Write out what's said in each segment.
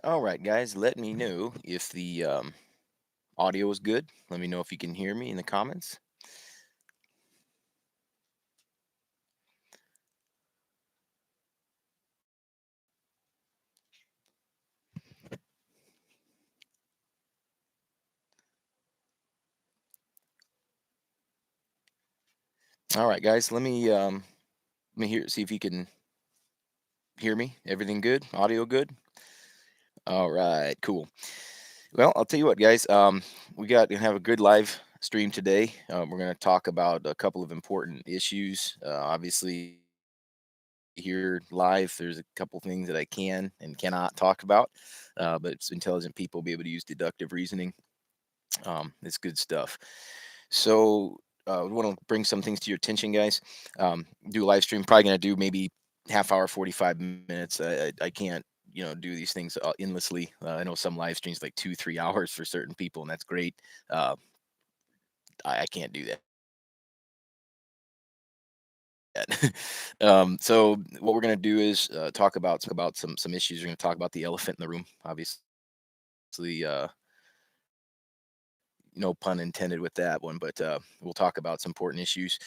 All right, guys, let me know if the audio is good. Let me know if you can hear me in the comments. All right, guys, let me hear see if you can hear me. Everything good? Audio good? All right, cool. Well, I'll tell you what, guys. We got gonna have a good live stream today. We're gonna talk about a couple of important issues. Obviously, here live, there's a couple things that I can and cannot talk about, but it's intelligent people be able to use deductive reasoning. It's good stuff. So we want to bring some things to your attention, guys. Do a live stream. Probably gonna do maybe half hour, 45 minutes. I can't do these things endlessly. I know some live streams like 2 3 hours for certain people, and that's great. Uh, I can't do that. So what we're gonna do is talk about some issues. We're gonna talk about the elephant in the room, obviously. Uh, no pun intended with that one, but we'll talk about some important issues.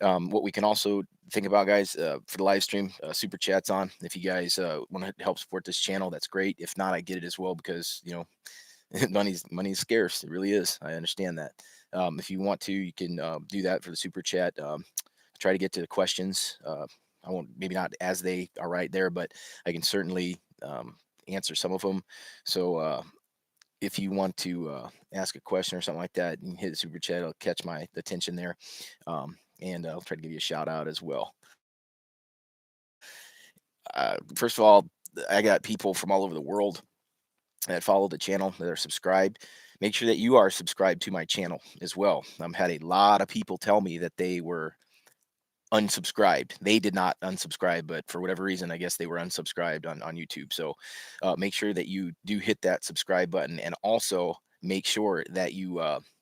What we can also think about, guys, for the live stream, super chats on. If you guys want to help support this channel, that's great. If not, I get it as well because money's scarce. It really is. I understand that. If you want to, you can do that for the super chat. Try to get to the questions. I won't, maybe not as they are right there, but I can certainly answer some of them. So if you want to ask a question or something like that, you can hit the super chat. It'll catch my attention there, and I'll try to give you a shout out as well. First of all, I got people from all over the world that follow the channel that are subscribed. Make sure that you are subscribed to my channel as well. I've had a lot of people tell me that they were unsubscribed. They did not unsubscribe, but for whatever reason, I guess they were unsubscribed on YouTube. So make sure that you do hit that subscribe button, and also make sure that you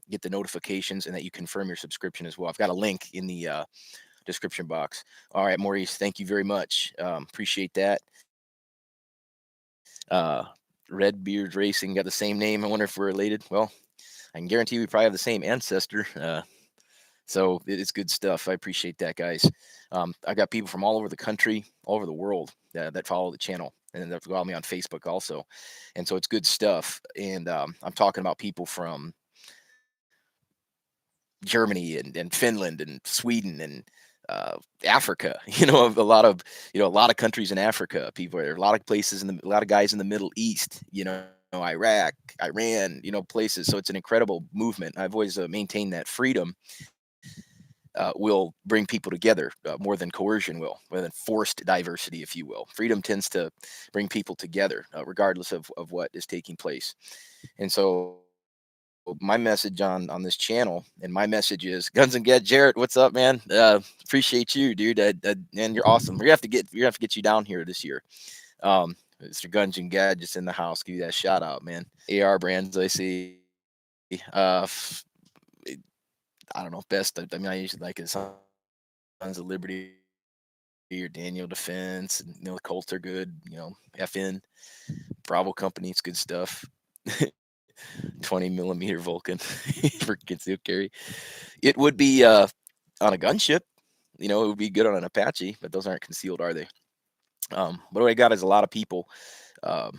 get the notifications and that you confirm your subscription as well. I've got a link in the description box. All right, Maurice, thank you very much. Appreciate that. Uh, Red Beard Racing got the same name. I wonder if we're related. Well, I can guarantee we probably have the same ancestor. So it's good stuff. I appreciate that, guys. I got people from all over the country, all over the world that follow the channel and that follow me on Facebook also. And so it's good stuff. And I'm talking about people from Germany and Finland and Sweden and Africa. A lot of a lot of countries in Africa. People are a lot of places a lot of guys in the Middle East. Iraq, Iran. Places. So it's an incredible movement. I've always maintained that freedom will bring people together more than coercion will, more than forced diversity, if you will. Freedom tends to bring people together, regardless of what is taking place. And so, my message on this channel, and my message is Guns and Get Jarrett. What's up, man? Appreciate you, dude. And you're awesome. We have to get you down here this year. Mr. Guns and Gadgets in the house. Give you that shout out, man. AR brands, I see. Uh, f- I don't know. Best. I mean, I usually like it. Sons of Liberty or Daniel Defense. And, the Colts are good. FN, Bravo Company. It's good stuff. 20 millimeter Vulcan for concealed carry. It would be on a gunship. It would be good on an Apache, but those aren't concealed, are they? But what I got is a lot of people um,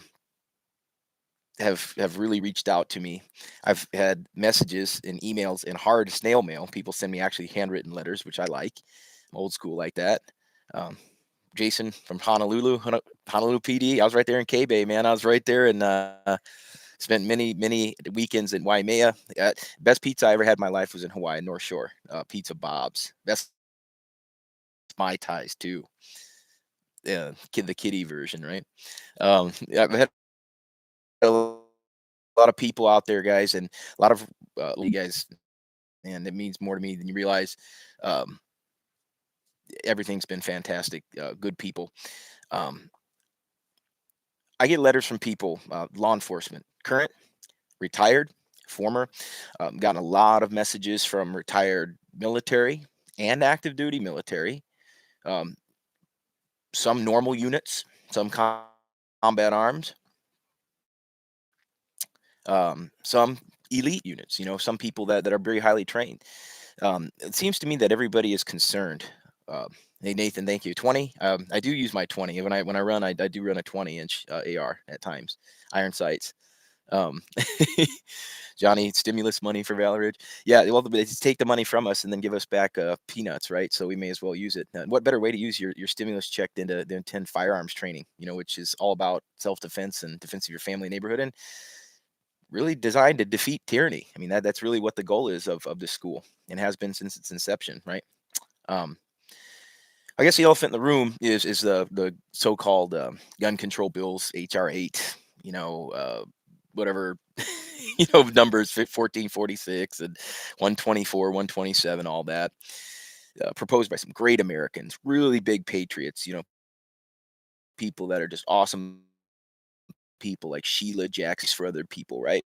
have really reached out to me. I've had messages and emails and hard snail mail. People send me actually handwritten letters, which I like. I'm old school like that. Um, Jason from Honolulu PD. I was right there in K Bay, man. I was right there and spent many weekends in Waimea. Best pizza I ever had in my life was in Hawaii, North Shore. Pizza Bob's. Best Mai Tais too. Yeah, the kitty version, right? Yeah, I've had a lot of people out there, guys, and a lot of you guys, and it means more to me than you realize. Um, Everything's been fantastic. Good people. Um, I get letters from people, law enforcement, current, retired, former. Gotten a lot of messages from retired military and active duty military. Um, some normal units, some combat arms. some elite units, some people that are very highly trained. It seems to me that everybody is concerned. Uh, hey Nathan, thank you. 20. I do use my 20 when I run. I do run a 20-inch AR at times, iron sights. Um, Johnny, stimulus money for Valor. Yeah, well, they just take the money from us and then give us back peanuts, right? So we may as well use it. What better way to use your stimulus check than to attend firearms training, which is all about self-defense and defense of your family, neighborhood, and really designed to defeat tyranny. I mean, that's really what the goal is of this school and has been since its inception, right? Um, I guess the elephant in the room is the so-called gun control bills, HR 8, whatever, numbers 1446 and 124, 127, all that, proposed by some great Americans, really big patriots, people that are just awesome people like Sheila Jackson for other people, right?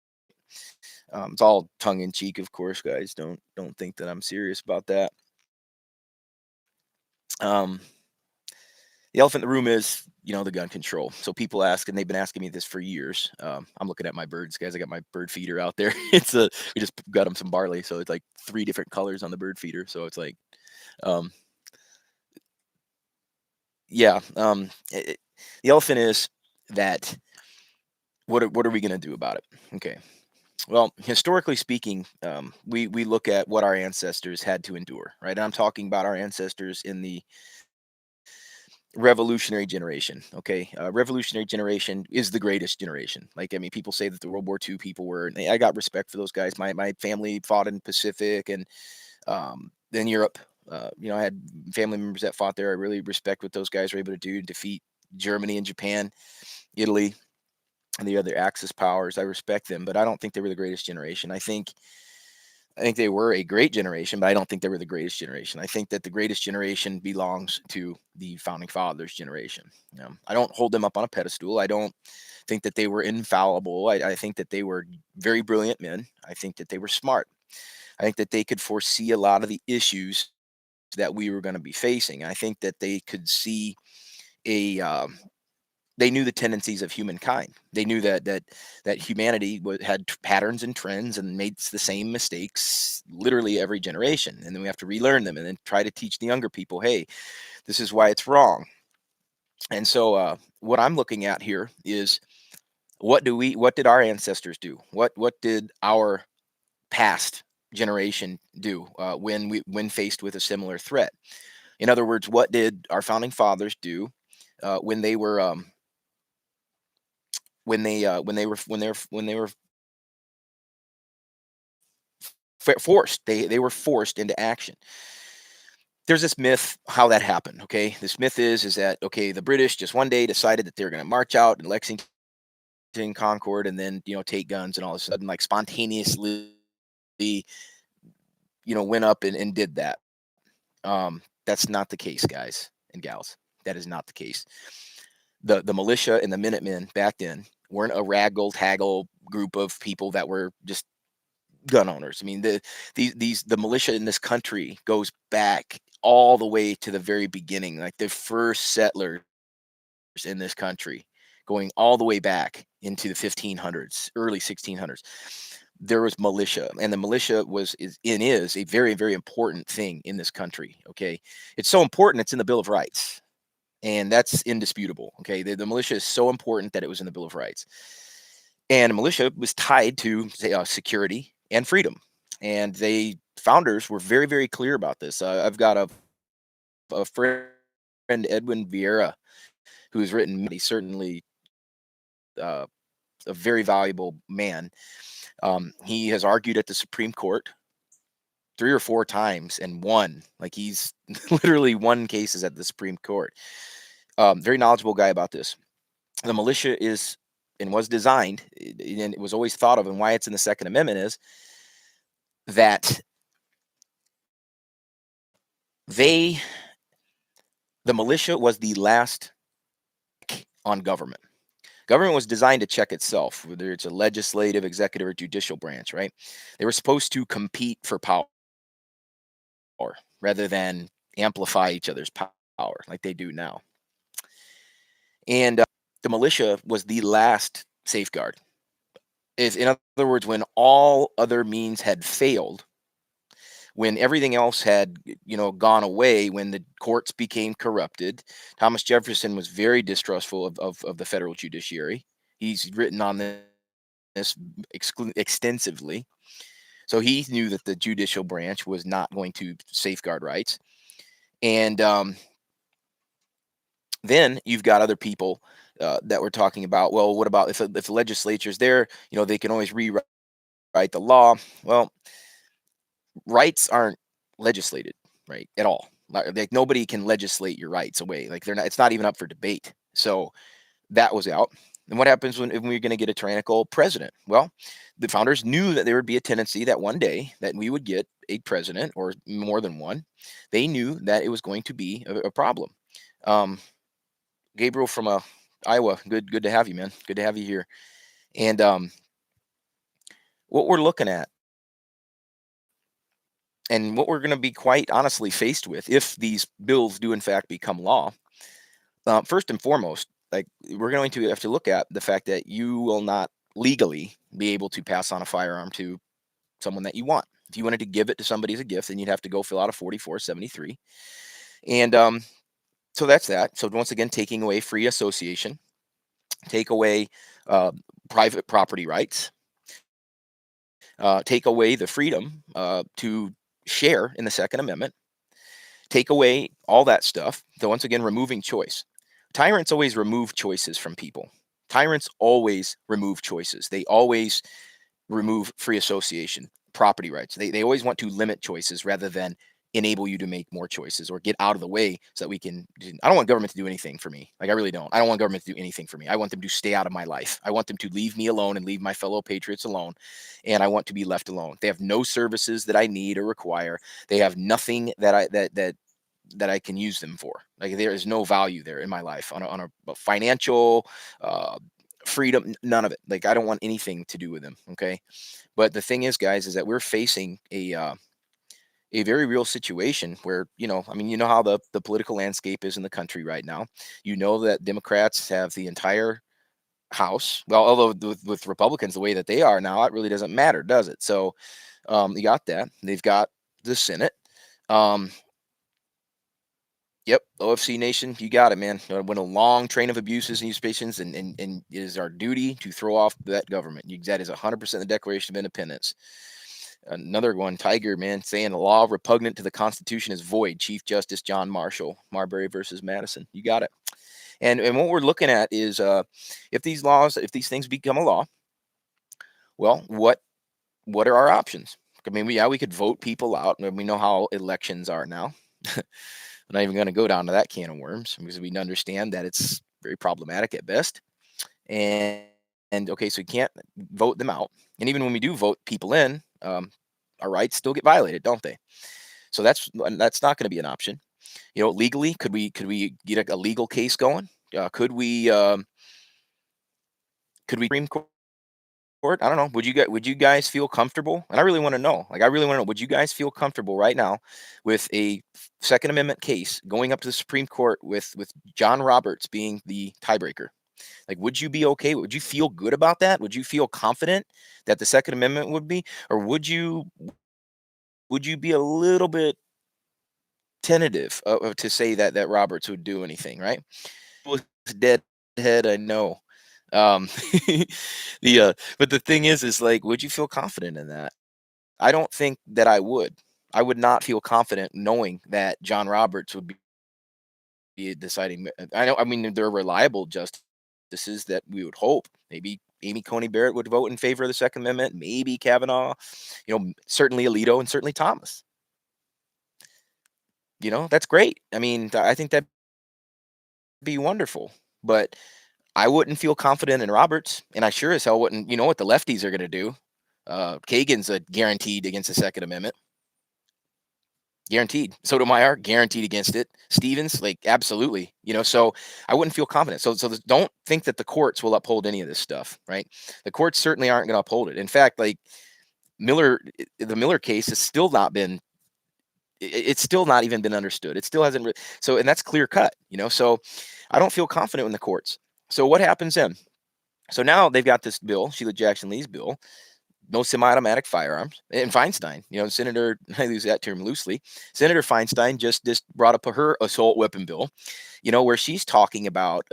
It's all tongue in cheek, of course, guys. Don't think that I'm serious about that. Um, the elephant in the room is, the gun control. So people ask, and they've been asking me this for years. I'm looking at my birds, guys. I got my bird feeder out there. We just got them some barley, so it's like 3 different colors on the bird feeder. So it's like, um, yeah. The elephant is that what are we going to do about it? Okay. Well, historically speaking, we look at what our ancestors had to endure, right? And I'm talking about our ancestors in the revolutionary generation. Okay, revolutionary generation is the greatest generation. Like, I mean, people say that the World War II people were. And I got respect for those guys. My family fought in the Pacific and then Europe. I had family members that fought there. I really respect what those guys were able to do to defeat Germany and Japan, Italy, and the other Axis powers. I respect them, but I don't think they were the greatest generation. I think they were a great generation, but I don't think they were the greatest generation. I think that the greatest generation belongs to the founding fathers generation. I don't hold them up on a pedestal. I don't think that they were infallible. I think that they were very brilliant men. I think that they were smart. I think that they could foresee a lot of the issues that we were going to be facing. I think that they could see a they knew the tendencies of humankind. They knew that humanity had patterns and trends and made the same mistakes literally every generation, and then we have to relearn them and then try to teach the younger people, hey, this is why it's wrong. And so, what I'm looking at here is what did our ancestors do? What did our past generation do when faced with a similar threat? In other words, what did our founding fathers do when they were when they were forced. They were forced into action. There's this myth how that happened. Okay, this myth is that, okay, the British just one day decided that they're going to march out in Lexington, Concord, and then take guns, and all of a sudden, like, spontaneously, went up and did that. That's not the case, guys and gals. That is not the case. The militia and the Minutemen back then weren't a raggle taggle group of people that were just gun owners. I mean, the militia in this country goes back all the way to the very beginning, like the first settlers in this country, going all the way back into the 1500s, early 1600s. There was militia, and the militia is a very, very important thing in this country. Okay, it's so important it's in the Bill of Rights, and that's indisputable. Okay, the militia is so important that it was in the Bill of Rights, and the militia was tied to, say, security and freedom. And they founders were very, very clear about this. I've got a friend, Edwin Vieira, who's written. He's certainly uh, a very valuable man. He has argued at the Supreme Court 3 or 4 times and won. Like, he's literally won cases at the Supreme Court. Very knowledgeable guy about this. The militia is and was designed, and it was always thought of, and why it's in the Second Amendment is that they the militia was the last on government. Government was designed to check itself, whether it's a legislative, executive, or judicial branch, right? They were supposed to compete for power rather than amplify each other's power like they do now. And the militia was the last safeguard. Is, in other words, when all other means had failed, when everything else had, gone away, when the courts became corrupted. Thomas Jefferson was very distrustful of the federal judiciary. He's written on this extensively. So he knew that the judicial branch was not going to safeguard rights. And then you've got other people that were talking about, well, what about if the legislature's there, they can always rewrite the law. Well, rights aren't legislated, right, at all. Like nobody can legislate your rights away. Like they're not. It's not even up for debate. So that was out. And what happens when we're going to get a tyrannical president? Well, the founders knew that there would be a tendency that one day that we would get a president or more than one. They knew that it was going to be a problem. Um, Gabriel from Iowa, good to have you, man. Good to have you here. And what we're looking at, and what we're going to be quite honestly faced with, if these bills do in fact become law, first and foremost, like we're going to have to look at the fact that you will not legally be able to pass on a firearm to someone that you want. If you wanted to give it to somebody as a gift, then you'd have to go fill out a 4473. And so that's that. So once again, taking away free association, take away uh, private property rights, take away the freedom to share in the Second Amendment, take away all that stuff. So once again, removing choice. Tyrants always remove choices from people. Tyrants always remove choices. They always remove free association, property rights. They always want to limit choices rather than enable you to make more choices or get out of the way so that we can. I don't want government to do anything for me. Like I really don't. I don't want government to do anything for me. I want them to stay out of my life. I want them to leave me alone and leave my fellow patriots alone. And I want to be left alone. They have no services that I need or require. They have nothing that I can use them for. Like there is no value there in my life on a financial freedom, none of it. Like I don't want anything to do with them. Okay. But the thing is, guys, is that we're facing a very real situation where, I mean, you know how the political landscape is in the country right now. You know that Democrats have the entire House. Well, although with Republicans the way that they are now, it really doesn't matter, does it? So you got that. They've got the Senate. Um, Yep, OFC Nation, you got it, man. When a long train of abuses and usurpations, and it is our duty to throw off that government. That is 100% the Declaration of Independence. Another one, Tiger, man, saying the law repugnant to the Constitution is void. Chief Justice John Marshall, Marbury versus Madison. You got it. And what we're looking at is if these things become a law, well, what are our options? I mean, we could vote people out, and we know how elections are now. I'm not even going to go down to that can of worms because we understand that it's very problematic at best. And okay, so you can't vote them out. And even when we do vote people in, our rights still get violated, don't they? So that's not going to be an option. Legally, could we get a legal case going? Could we Supreme Court? I don't know. Would you guys feel comfortable? And I really want to know. Like I really want to know. Would you guys feel comfortable right now with a Second Amendment case going up to the Supreme Court with John Roberts being the tiebreaker? Like, would you be okay? Would you feel good about that? Would you feel confident that the Second Amendment would be, or would you be a little bit tentative to say that Roberts would do anything? Right? Was deadhead. I know. Um, but the thing is like, would you feel confident in that? I don't think that I would. I would not feel confident knowing that John Roberts would be deciding. I know. I mean, they're reliable justices that we would hope. Maybe Amy Coney Barrett would vote in favor of the Second Amendment. Maybe Kavanaugh. Certainly Alito and certainly Thomas. That's great. I mean, I think that'd be wonderful. But I wouldn't feel confident in Roberts, and I sure as hell wouldn't. You know what the lefties are going to do? Kagan's a guaranteed against the Second Amendment. Guaranteed. Sotomayor, guaranteed against it. Stevens, like absolutely. So I wouldn't feel confident. So don't think that the courts will uphold any of this stuff, right? The courts certainly aren't going to uphold it. In fact, like the Miller case has still not been. It's still not even been understood. It still hasn't. And that's clear cut. So I don't feel confident in the courts. So what happens then? So now they've got this bill, Sheila Jackson Lee's bill, no semi-automatic firearms. And Feinstein, Senator, I use that term loosely. Senator Feinstein just brought up her assault weapon bill, where she's talking about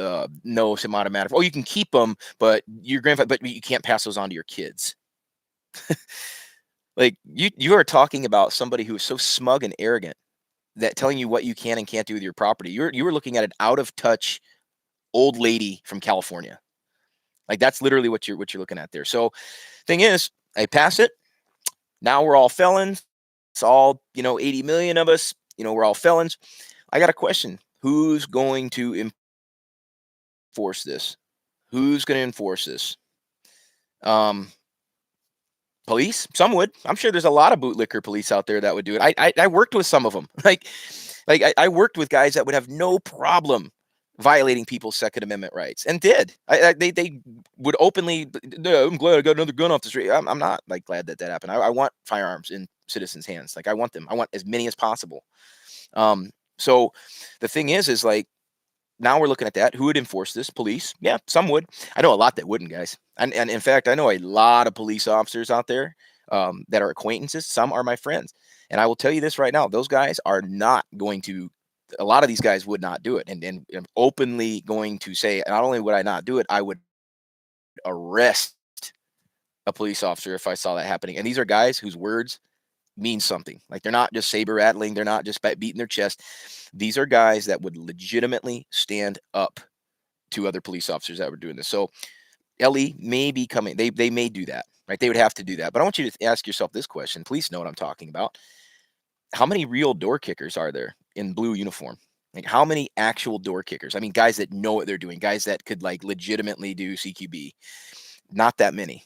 no semi-automatic. Oh, you can keep them, but your grandfather, but you can't pass those on to your kids. Like you are talking about somebody who is so smug and arrogant that telling you what you can and can't do with your property. You were looking at an out of touch old lady from California. Like that's literally what you're looking at there. So thing is, I pass it. Now we're all felons. It's all, 80 million of us, we're all felons. I got a question. Who's going to enforce this? Who's going to enforce this? Um, Police? Some would. I'm sure there's a lot of bootlicker police out there that would do it. I worked with some of them. I worked with guys that would have no problem violating people's Second Amendment rights, and did. They would openly. "No, I'm glad I got another gun off the street." I'm not like glad that happened. I want firearms in citizens' hands. Like I want them. I want as many as possible. So the thing is like now we're looking at that. Who would enforce this? Police? Yeah, some would. I know a lot that wouldn't, guys. And in fact, I know a lot of police officers out there that are acquaintances. Some are my friends. And I will tell you this right now: those guys are not going to. A lot of these guys would not do it, and openly going to say, not only would I not do it, I would arrest a police officer if I saw that happening. And these are guys whose words mean something. Like they're not just saber rattling. They're not just beating their chest. These are guys that would legitimately stand up to other police officers that were doing this. So LE may be coming. They may do that, right? They would have to do that. But I want you to ask yourself this question. Police know what I'm talking about. How many real door kickers are there in blue uniform? Like how many actual door kickers? I mean, guys that know what they're doing, guys that could like legitimately do CQB. Not that many.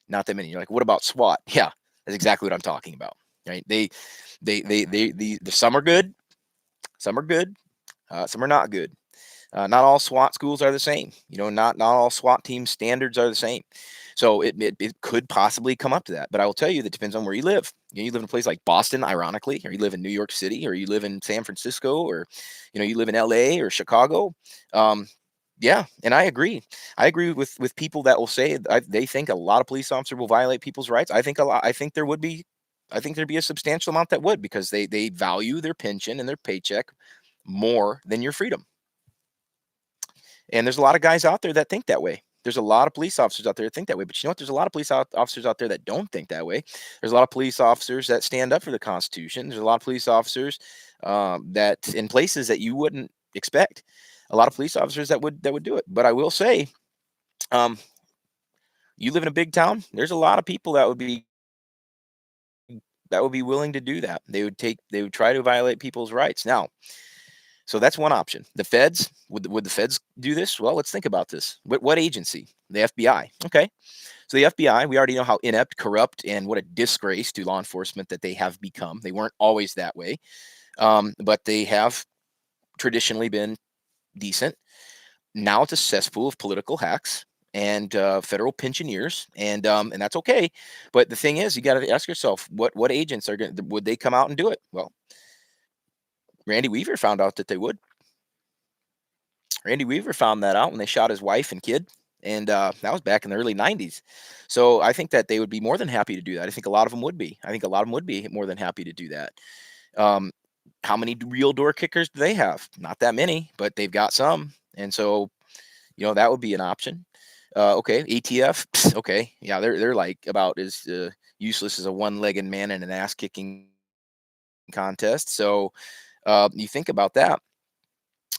Not that many. You're like, what about SWAT? Yeah, that's exactly what I'm talking about. Right? The some are good, some are good, some are not good. Not all SWAT schools are the same. Not all SWAT team standards are the same. So it could possibly come up to that. But I will tell you that depends on where you live. You live in a place like Boston, ironically, or you live in New York City, or you live in San Francisco, or you live in LA or Chicago. Yeah, and I agree. I agree with people that will say they think a lot of police officers will violate people's rights. I think a lot. I think there would be. I think there'd be a substantial amount that would, because they value their pension and their paycheck more than your freedom. And there's a lot of guys out there that think that way. There's a lot of police officers out there that think that way. But you know what? There's a lot of officers out there that don't think that way. There's a lot of police officers that stand up for the Constitution. There's a lot of police officers that in places that you wouldn't expect. A lot of police officers that would do it. But I will say, um, you live in a big town. There's a lot of people that would be willing to do that. They would try to violate people's rights. Now, so that's one option. The feds, would the feds do this? Well, let's think about this. What agency? The FBI. Okay. So the FBI, we already know how inept, corrupt, and what a disgrace to law enforcement that they have become. They weren't always that way, but they have traditionally been decent. Now it's a cesspool of political hacks and federal pensioners, and that's okay. But the thing is, you got to ask yourself, what agents would they come out and do it? Well, Randy Weaver found out that they would. Randy Weaver found that out when they shot his wife and kid, and that was back in the early '90s. So I think that they would be more than happy to do that. I think a lot of them would be. I think a lot of them would be more than happy to do that. Um, how many real door kickers do they have? Not that many, but they've got some, and so that would be an option. Okay, ATF. Okay, yeah, they're like about as useless as a one-legged man in an ass-kicking contest. So you think about that,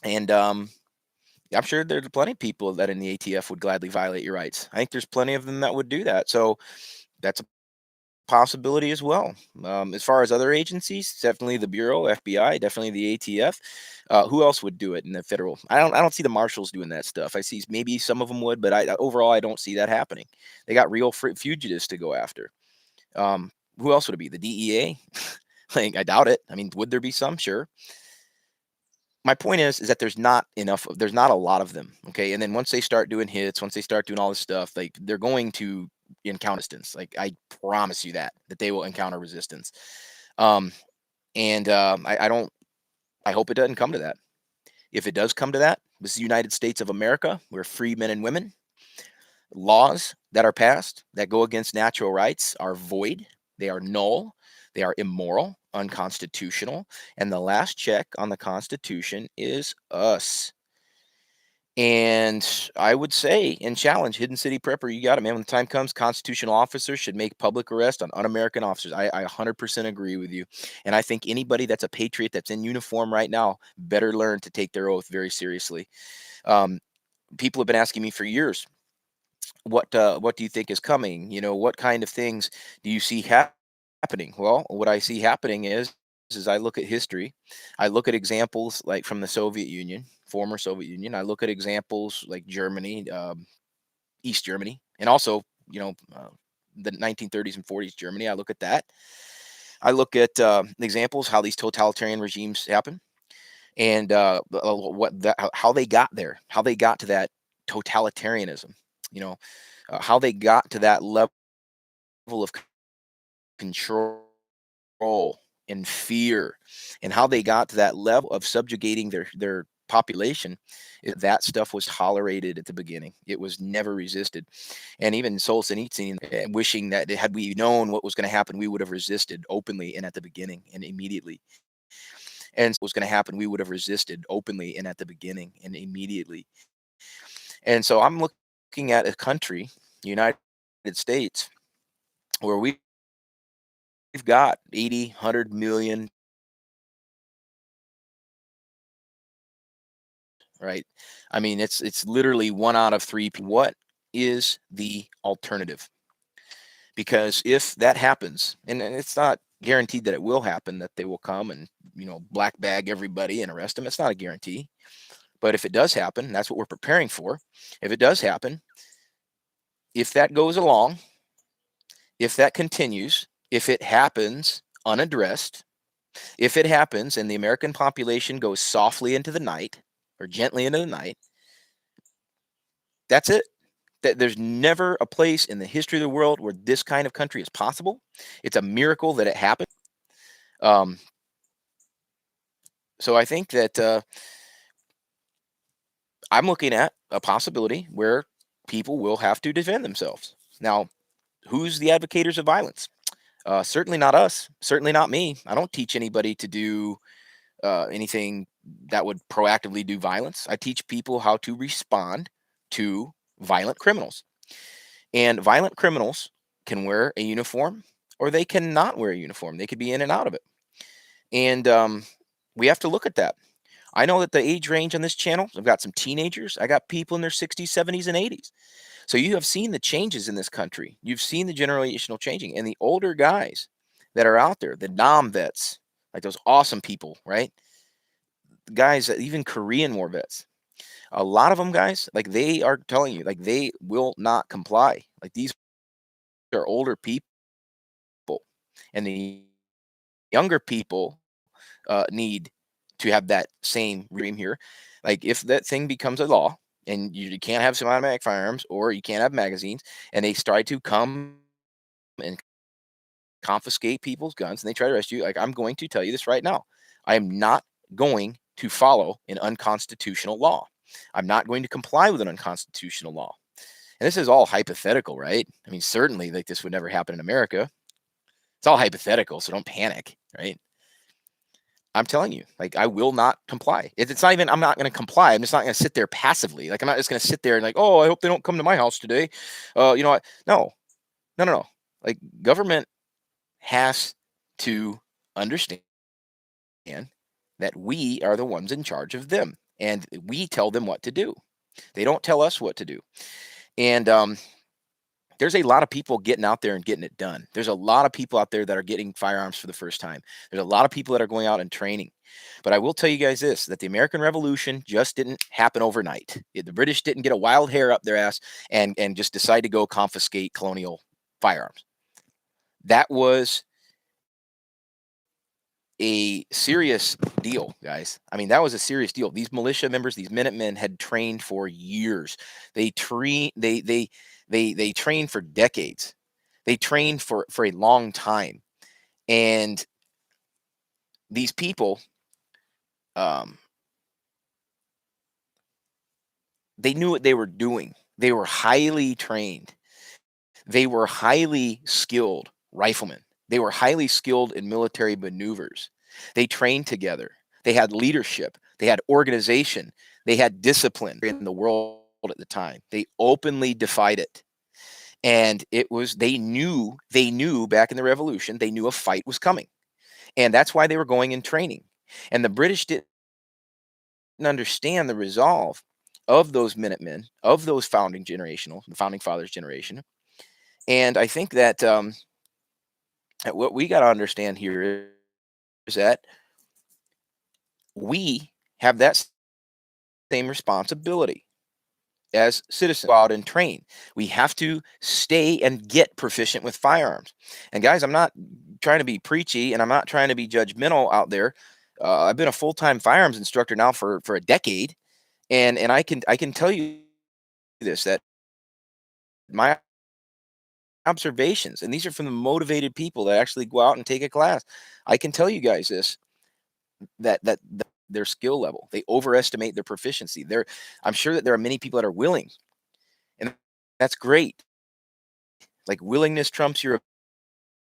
and I'm sure there's plenty of people that in the ATF would gladly violate your rights. I think there's plenty of them that would do that. So that's a possibility as well. As far as other agencies, definitely the Bureau, FBI, definitely the ATF. Who else would do it in the federal? I don't see the marshals doing that stuff. I see maybe some of them would, but overall I don't see that happening. They got real fugitives to go after. Who else would it be? The DEA? Like I doubt it. I mean, would there be some? Sure. My point is that there's not a lot of them. Okay. And then once they start doing hits, once they start doing all this stuff, like they're going to encounter resistance. Like I promise you that they will encounter resistance. Um, and I hope it doesn't come to that. If it does come to that, this is the United States of America. We're free men and women. Laws that are passed that go against natural rights are void, they are null, they are immoral, unconstitutional, and the last check on the Constitution is us. And I would say and challenge Hidden City Prepper, you got it, man. When the time comes, constitutional officers should make public arrest on un-American officers. I 100% agree with you. And I think anybody that's a patriot that's in uniform right now better learn to take their oath very seriously. Um, People have been asking me for years, what do you think is coming? What kind of things do you see happening? Well, what I see happening is I look at history, I look at examples like from the Soviet Union, former Soviet Union. I look at examples like Germany, East Germany, and also the 1930s and 40s Germany. I look at that. I look at examples how these totalitarian regimes happen, and how they got there, how they got to that totalitarianism. You know, how they got to that level of control and fear, and how they got to that level of subjugating their population. That stuff was tolerated at the beginning. It was never resisted. And even Solzhenitsyn, wishing that had we known what was going to happen, we would have resisted openly and at the beginning and immediately. And what was going to happen, we would have resisted openly and at the beginning and immediately. And so I'm looking at a country, United States, where we've got 80, 100 million, right? I mean, it's literally one out of three. What is the alternative? Because if that happens, and it's not guaranteed that it will happen, that they will come and black bag everybody and arrest them. It's not a guarantee. But if it does happen, that's what we're preparing for. If it does happen, if that goes along, if that continues, if it happens unaddressed, if it happens and the American population goes softly into the night or gently into the night, that's it. There's never a place in the history of the world where this kind of country is possible. It's a miracle that it happened. Um, so I think that I'm looking at a possibility where people will have to defend themselves. Now, who's the advocates of violence? Certainly not us. Certainly not me. I don't teach anybody to do anything that would proactively do violence. I teach people how to respond to violent criminals. And violent criminals can wear a uniform or they cannot wear a uniform. They could be in and out of it. And we have to look at that. I know that the age range on this channel, I've got some teenagers, I got people in their 60s, 70s, and 80s. So you have seen the changes in this country. You've seen the generational changing. And the older guys that are out there, the Nam vets, like those awesome people, right? Guys, even Korean War vets, a lot of them, guys, like they are telling you, like they will not comply. Like these are older people, and the younger people need to have that same dream here. Like if that thing becomes a law and you can't have semi-automatic firearms or you can't have magazines, and they try to come and confiscate people's guns and they try to arrest you, like I'm going to tell you this right now, I am not going to follow an unconstitutional law. I'm not going to comply with an unconstitutional law. And this is all hypothetical, right? I mean, certainly like this would never happen in America. It's all hypothetical, so don't panic, right? I'm telling you, like I will not comply. It's not even I'm not going to comply. I'm just not going to sit there passively. Like I'm not just going to sit there and like, oh, I hope they don't come to my house today. You know what? No, no, no, no. Like government has to understand that we are the ones in charge of them, and we tell them what to do. They don't tell us what to do. And there's a lot of people getting out there and getting it done. There's a lot of people out there that are getting firearms for the first time. There's a lot of people that are going out and training. But I will tell you guys this, that the American Revolution just didn't happen overnight. The British didn't get a wild hair up their ass and just decide to go confiscate colonial firearms. That was a serious deal, guys. I mean, that was a serious deal. These militia members, these Minutemen, had trained for years. They trained for decades. They trained for a long time, and these people, um, they knew what they were doing. They were highly trained. They were highly skilled riflemen. They were highly skilled in military maneuvers. They trained together. They had leadership. They had organization. They had discipline in the world at the time. They openly defied it. And it was, they knew back in the revolution, they knew a fight was coming. And that's why they were going in training. And the British didn't understand the resolve of those Minutemen, of those the founding fathers generation. And I think that what we got to understand here is that we have that same responsibility as citizens. Go out and train. We have to stay and get proficient with firearms. And guys, I'm not trying to be preachy and I'm not trying to be judgmental out there. I've been a full-time firearms instructor now for a decade, and I can tell you this, that my observations, and these are from the motivated people that actually go out and take a class. I can tell you guys this, that their skill level, they overestimate their proficiency. I'm sure that there are many people that are willing, and that's great. Like, willingness trumps your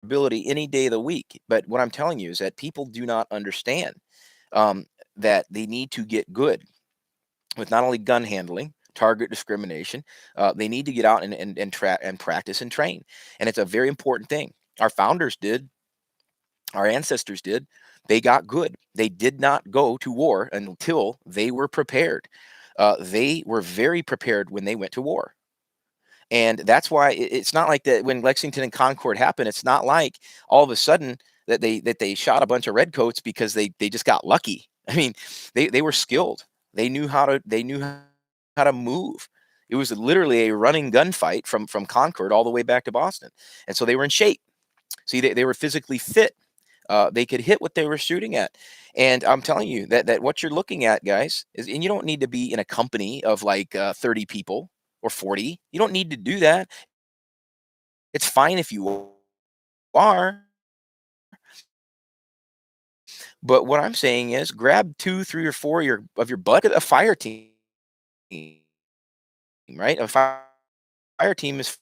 ability any day of the week. But what I'm telling you is that people do not understand um, that they need to get good with not only gun handling, target discrimination. They need to get out and practice and train, and it's a very important thing. Our founders did, our ancestors did. They got good. They did not go to war until they were prepared. They were very prepared when they went to war. And that's why it's not like that when Lexington and Concord happened. It's not like all of a sudden that they shot a bunch of redcoats because they just got lucky. I mean, they were skilled. They knew how to move. It was literally a running gunfight from Concord all the way back to Boston, and so they were in shape. See, they were physically fit. They could hit what they were shooting at. And I'm telling you that what you're looking at, guys, is, and you don't need to be in a company of like 30 people or 40. You don't need to do that. It's fine if you are. But what I'm saying is grab two, three, or four of your butt, a fire team, right? A fire team is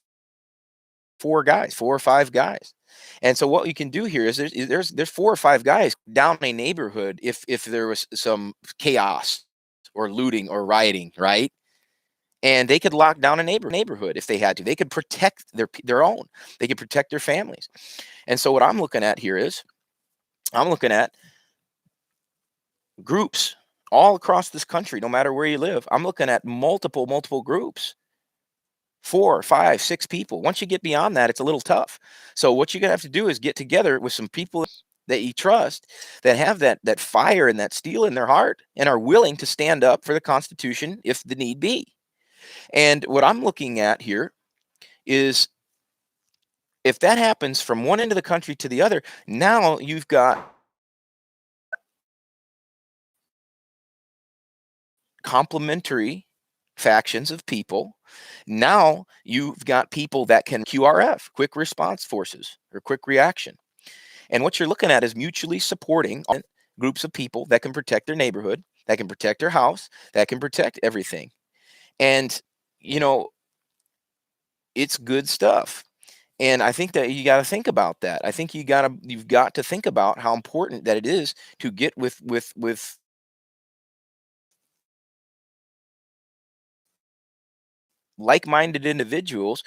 four guys, four or five guys. And so what you can do here is there's four or five guys down a neighborhood if there was some chaos or looting or rioting, right? And they could lock down a neighborhood if they had to. They could protect their own. They could protect their families. And so what I'm looking at here is I'm looking at groups all across this country, no matter where you live. I'm looking at multiple groups, four, five, six people. Once you get beyond that, it's a little tough. So what you're gonna have to do is get together with some people that you trust, that have that fire and that steel in their heart, and are willing to stand up for the Constitution if the need be. And what I'm looking at here is, if that happens from one end of the country to the other, now you've got complementary factions of people. Now you've got people that can QRF, quick response forces, or quick reaction. And what you're looking at is mutually supporting groups of people that can protect their neighborhood, that can protect their house, that can protect everything. And, you know, it's good stuff. And I think that you got to think about that. I think you've got to think about how important that it is to get with like-minded individuals,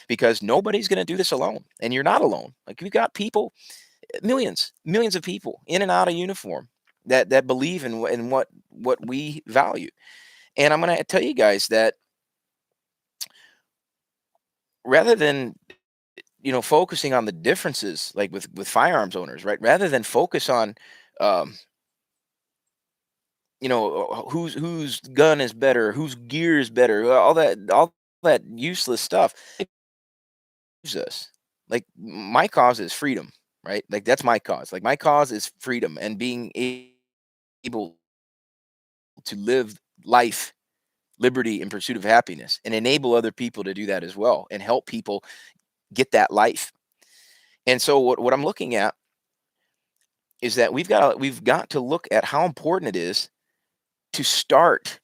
because nobody's going to do this alone, and you're not alone. Like, you've got people, millions of people in and out of uniform that believe in what we value. And I'm going to tell you guys that rather than focusing on the differences, like with firearms owners, right, rather than focus on um whose gun is better, whose gear is better, all that useless stuff. It gives us, like, my cause is freedom, right? Like, that's my cause. Like, my cause is freedom and being able to live life, liberty, in pursuit of happiness, and enable other people to do that as well, and help people get that life. And so what I'm looking at is that we've got to look at how important it is to start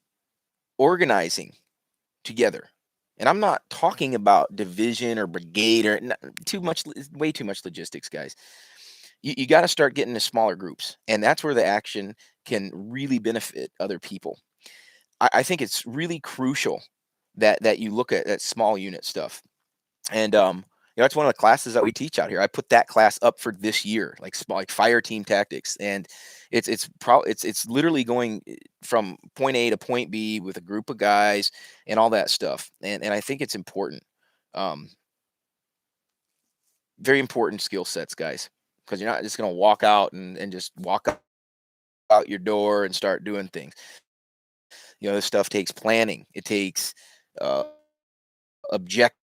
organizing together. And I'm not talking about division or brigade or too much, way too much logistics, guys. You got to start getting to smaller groups, and that's where the action can really benefit other people. I think it's really crucial that you look at that small unit stuff. And that's one of the classes that we teach out here. I put that class up for this year, like like fire team tactics, and it's literally going from point A to point B with a group of guys and all that stuff. And I think it's important, um, very important skill sets, guys, because you're not just going to walk out and just walk out your door and start doing things. This stuff takes planning. It takes uh, objectives.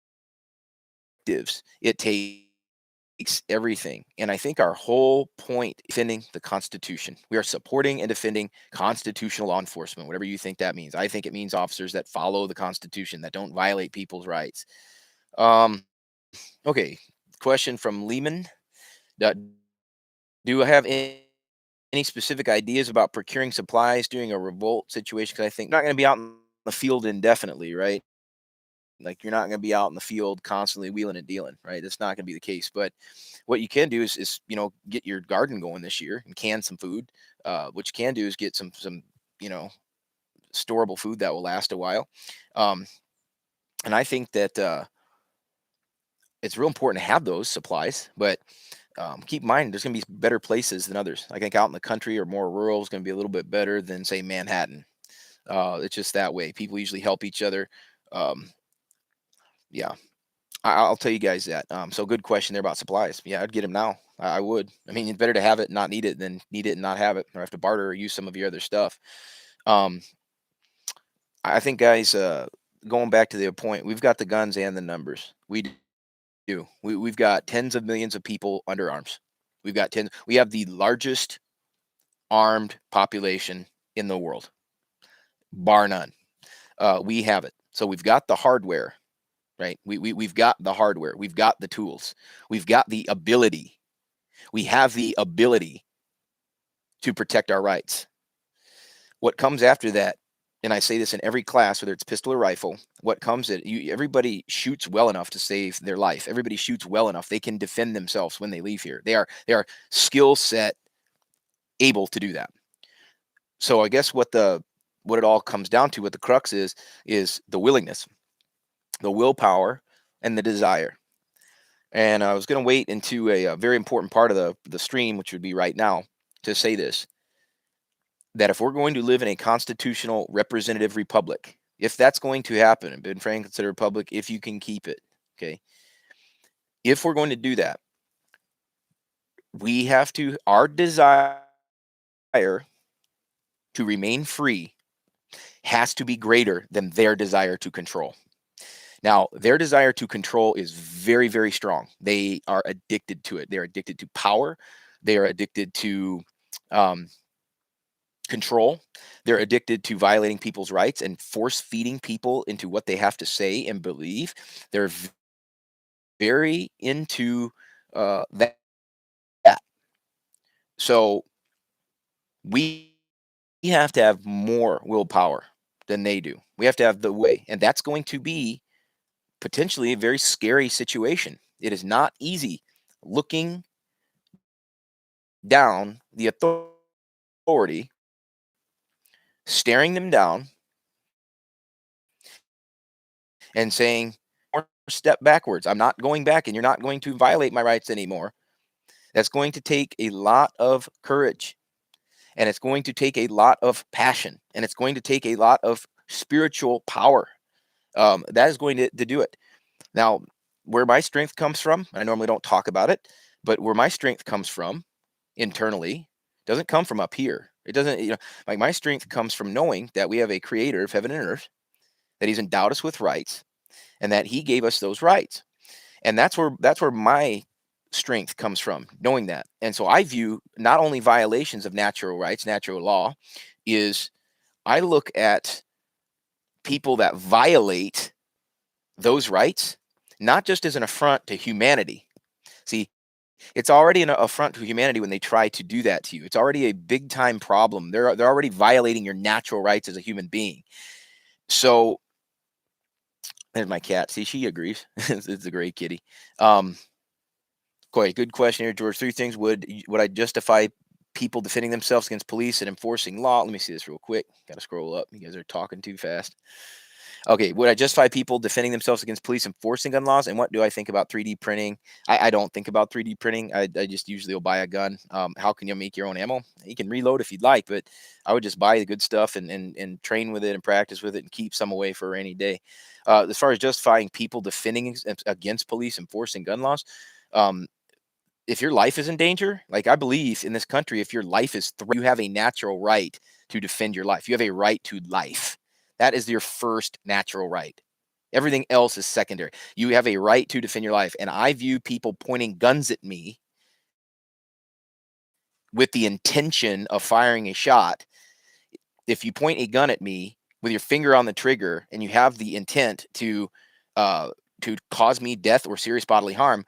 It takes everything. And I think our whole point defending the Constitution. We are supporting and defending constitutional law enforcement, whatever you think that means. I think it means officers that follow the Constitution, that don't violate people's rights. Okay. Question from Lehman. Uh, Do I have any specific ideas about procuring supplies during a revolt situation? Because I think not going to be out in the field indefinitely, right? Like you're not going to be out in the field constantly wheeling and dealing, right? That's not going to be the case. But what you can do is get your garden going this year and can some food. What you can do is get some you know storable food that will last a while. Um, and I think that it's real important to have those supplies, but keep in mind there's going to be better places than others. I think out in the country or more rural is going to be a little bit better than say Manhattan. It's just that way. People usually help each other. Um, yeah, I'll tell you guys that. So good question there about supplies. Yeah, I'd get them now. I would. I mean, it's better to have it and not need it than need it and not have it, or have to barter or use some of your other stuff. Um, I think, guys, going back to the point, we've got the guns and the numbers. We do. We've got tens of millions of people under arms. We've got ten. We have the largest armed population in the world, bar none. We have it. So we've got the hardware, right? We've got the hardware. We've got the tools. We've got the ability. We have the ability to protect our rights. What comes after that, and I say this in every class, whether it's pistol or rifle, what comes at you, everybody shoots well enough to save their life. Everybody shoots well enough. They can defend themselves when they leave here. They are skill set able to do that. So I guess what it all comes down to, what the crux is the willingness, the willpower, and the desire. And I was going to wait into a very important part of the stream, which would be right now, to say this: that if we're going to live in a constitutional representative republic, if that's going to happen, and Ben Franklin considered a republic if you can keep it, okay? If we're going to do that, we have to, our desire to remain free has to be greater than their desire to control. Now, their desire to control is very, very strong. They are addicted to it. They're addicted to power. They are addicted to um, control. They're addicted to violating people's rights and force feeding people into what they have to say and believe. They're very into that. So we have to have more willpower than they do. We have to have the way, and that's going to be potentially a very scary situation. It is not easy looking down the authority, staring them down, and saying, "Or step backwards. I'm not going back, and you're not going to violate my rights anymore." That's going to take a lot of courage, and it's going to take a lot of passion, and it's going to take a lot of spiritual power. That is going to do it. Now, where my strength comes from, I normally don't talk about it, but where my strength comes from internally doesn't come from up here. It doesn't, like my strength comes from knowing that we have a creator of heaven and earth, that he's endowed us with rights, and that he gave us those rights. And that's where my strength comes from, knowing that. And so I view not only violations of natural rights, natural law, is I look at people that violate those rights not just as an affront to humanity. See, it's already an affront to humanity when they try to do that to you. It's already a big time problem. They're already violating your natural rights as a human being. So There's my cat. See, she agrees. It's a great kitty. Um, Quite good question here, George. Three things would I justify people defending themselves against police and enforcing law? Let me see this real quick. Got to scroll up. You guys are talking too fast. Okay, would I justify people defending themselves against police enforcing gun laws? And what do I think about 3D printing? I don't think about 3D printing. I just usually will buy a gun. How can you make your own ammo? You can reload if you'd like, but I would just buy the good stuff and train with it and practice with it and keep some away for a rainy day. As far as justifying people defending against police enforcing gun laws, um, if your life is in danger, like I believe in this country, if your life is you have a natural right to defend your life. You have a right to life. That is your first natural right. Everything else is secondary. You have a right to defend your life. And I view people pointing guns at me with the intention of firing a shot. If you point a gun at me with your finger on the trigger and you have the intent uh, to cause me death or serious bodily harm,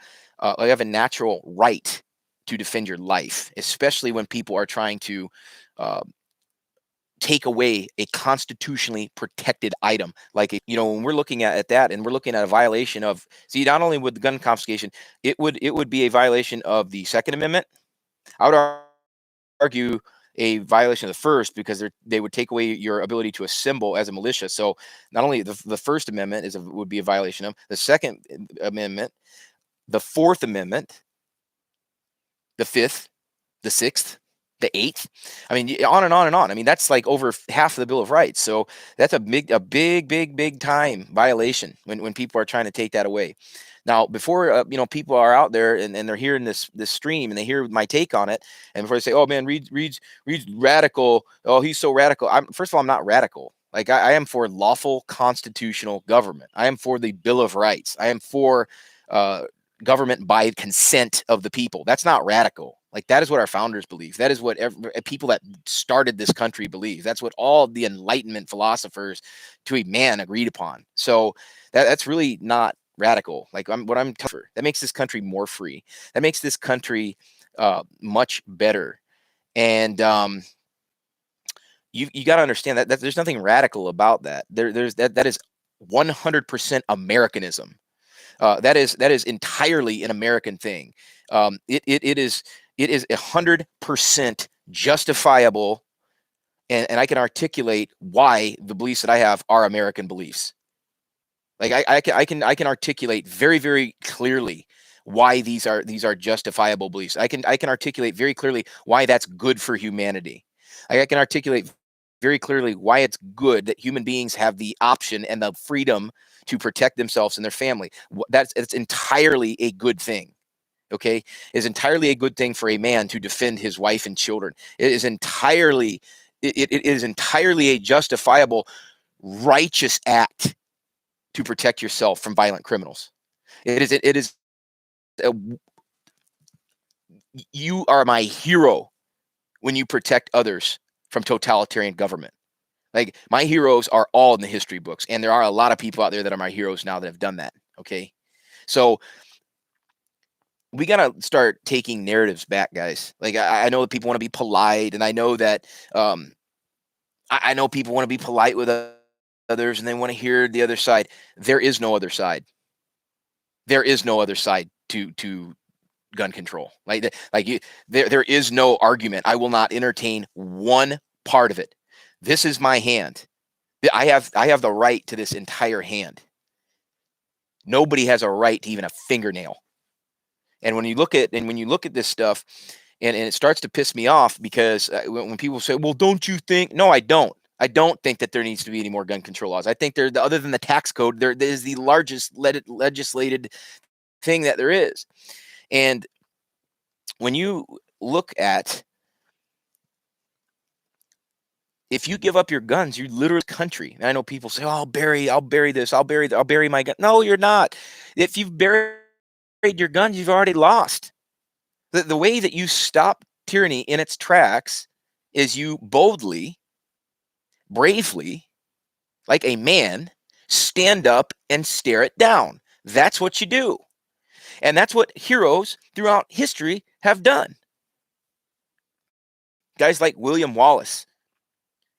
you have a natural right to defend your life, especially when people are trying to uh, take away a constitutionally protected item. Like, when we're looking at that and we're looking at a violation of, see, not only with the gun confiscation, it would be a violation of the Second Amendment. I would argue a violation of the first because they would take away your ability to assemble as a militia. So not only the First Amendment would be a violation of the Second Amendment, the Fourth Amendment, the Fifth, the Sixth, the Eighth. I mean, on and on and on. I mean, that's like over half of the Bill of Rights. So that's a big time violation when people are trying to take that away. Now, before people are out there and they're hearing this stream and they hear my take on it, and before they say, "Oh man, Reid's radical. Oh, he's so radical." First of all, I'm not radical. Like I am for lawful constitutional government. I am for the Bill of Rights. I am for uh, government by consent of the people. That's not radical. Like that is what our founders believe. That is what people that started this country believe. That's what all the Enlightenment philosophers, to a man, agreed upon. So that's really not radical. Like what I'm tougher. That makes this country more free. That makes this country much better. And you got to understand that there's nothing radical about that. That is 100% Americanism. That is entirely an American thing. It is 100% justifiable, and I can articulate why the beliefs that I have are American beliefs. Like I can articulate very clearly why these are justifiable beliefs. I can articulate very clearly why that's good for humanity. I can articulate very clearly why it's good that human beings have the option and the freedom to protect themselves and their family. It's entirely a good thing. Okay, it's entirely a good thing for a man to defend his wife and children. It is entirely a justifiable, righteous act to protect yourself from violent criminals. It is a, you are my hero when you protect others from totalitarian government. Like my heroes are all in the history books, and there are a lot of people out there that are my heroes now that have done that. Okay, so we gotta start taking narratives back, guys. Like I know that people want to be polite, and I know that I know people want to be polite with others, and they want to hear the other side. There is no other side. There is no other side to gun control. There is no argument. I will not entertain one part of it. This is my hand. I have the right to this entire hand. Nobody has a right to even a fingernail. And when you look at this stuff, and it starts to piss me off because when people say, "Well, don't you think?" No, I don't. I don't think that there needs to be any more gun control laws. I think other than the tax code, there is the largest legislated thing that there is. And when you look at, if you give up your guns, you literally country. And I know people say, "Oh, I'll bury this, I'll bury my gun." No, you're not. If you've buried your guns, you've already lost. The way that you stop tyranny in its tracks is you boldly, bravely, like a man, stand up and stare it down. That's what you do. And that's what heroes throughout history have done. Guys like William Wallace,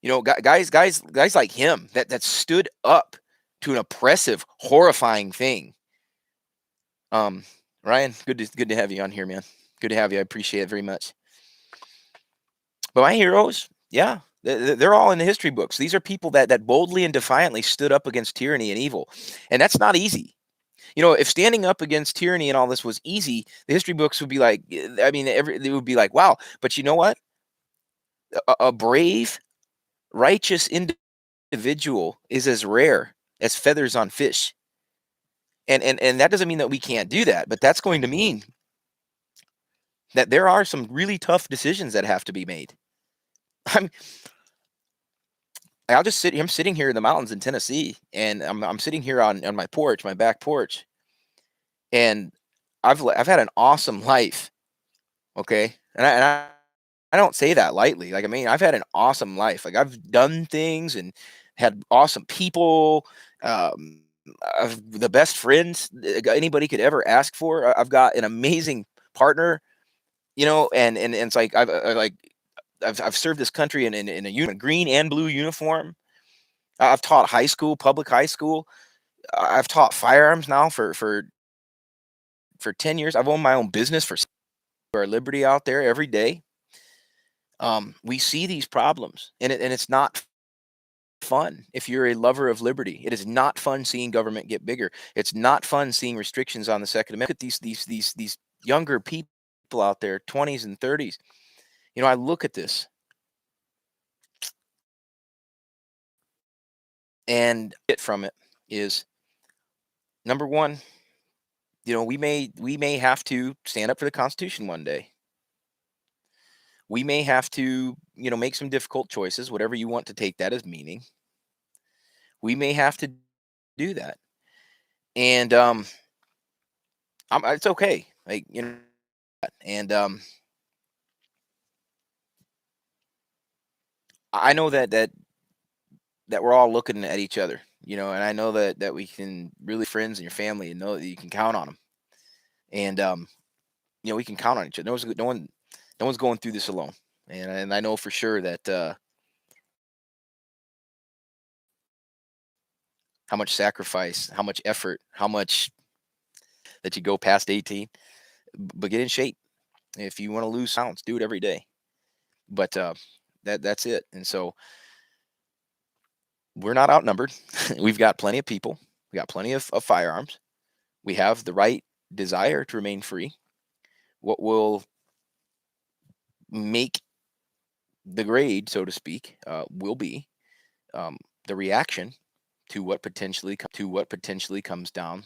guys like him that stood up to an oppressive, horrifying thing. Um, Ryan, good to have you on here, man. Good to have you. I appreciate it very much. But my heroes, yeah, they're all in the history books. These are people that boldly and defiantly stood up against tyranny and evil, and that's not easy. If standing up against tyranny and all this was easy, the history books would be like, I mean, they would be like, wow. But you know what? A brave, righteous individual is as rare as feathers on fish. And that doesn't mean that we can't do that, but that's going to mean that there are some really tough decisions that have to be made. I'm I'll just sit. I'm sitting here in the mountains in Tennessee, and I'm sitting here on my porch, my back porch, and I've had an awesome life. Okay, and I don't say that lightly. Like, I mean, I've had an awesome life. Like, I've done things and had awesome people. Um, I've the best friends anybody could ever ask for. I've got an amazing partner, and it's like I've served this country in a green and blue uniform. I've taught high school, public high school. I've taught firearms now for 10 years. I've owned my own business for our liberty out there every day. We see these problems, and it's not fun if you're a lover of liberty. It is not fun seeing government get bigger. It's not fun seeing restrictions on the Second Amendment. Look at these younger people out there, 20s and 30s. I look at this, and it from it is number one. We may have to stand up for the Constitution one day. We may have to, make some difficult choices, whatever you want to take that as meaning. We may have to do that. And it's okay. Like, and I know that we're all looking at each other, and I know that we can really friends and your family and know that you can count on them. And we can count on each other. No one's going through this alone. And I know for sure that how much sacrifice, how much effort, how much that you go past 18, but get in shape. If you want to lose pounds, do it every day. But that's it. And so we're not outnumbered. We've got plenty of people. We got plenty of firearms. We have the right desire to remain free. What will make the grade, so to speak, will be the reaction to what potentially comes down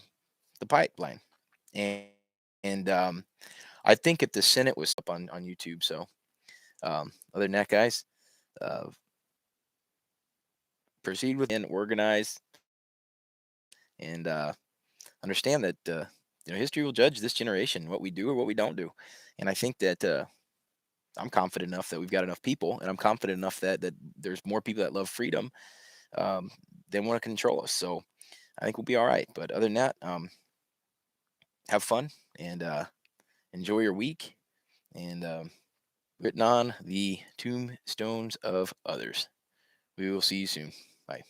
the pipeline. And and I think if the Senate was up on YouTube. So other than that, guys, uh, proceed with and organize and understand that history will judge this generation, what we do or what we don't do. And I think that I'm confident enough that we've got enough people, and I'm confident enough that there's more people that love freedom um, than want to control us. So I think we'll be all right. But other than that, have fun and enjoy your week. And written on the tombstones of others. We will see you soon. Bye.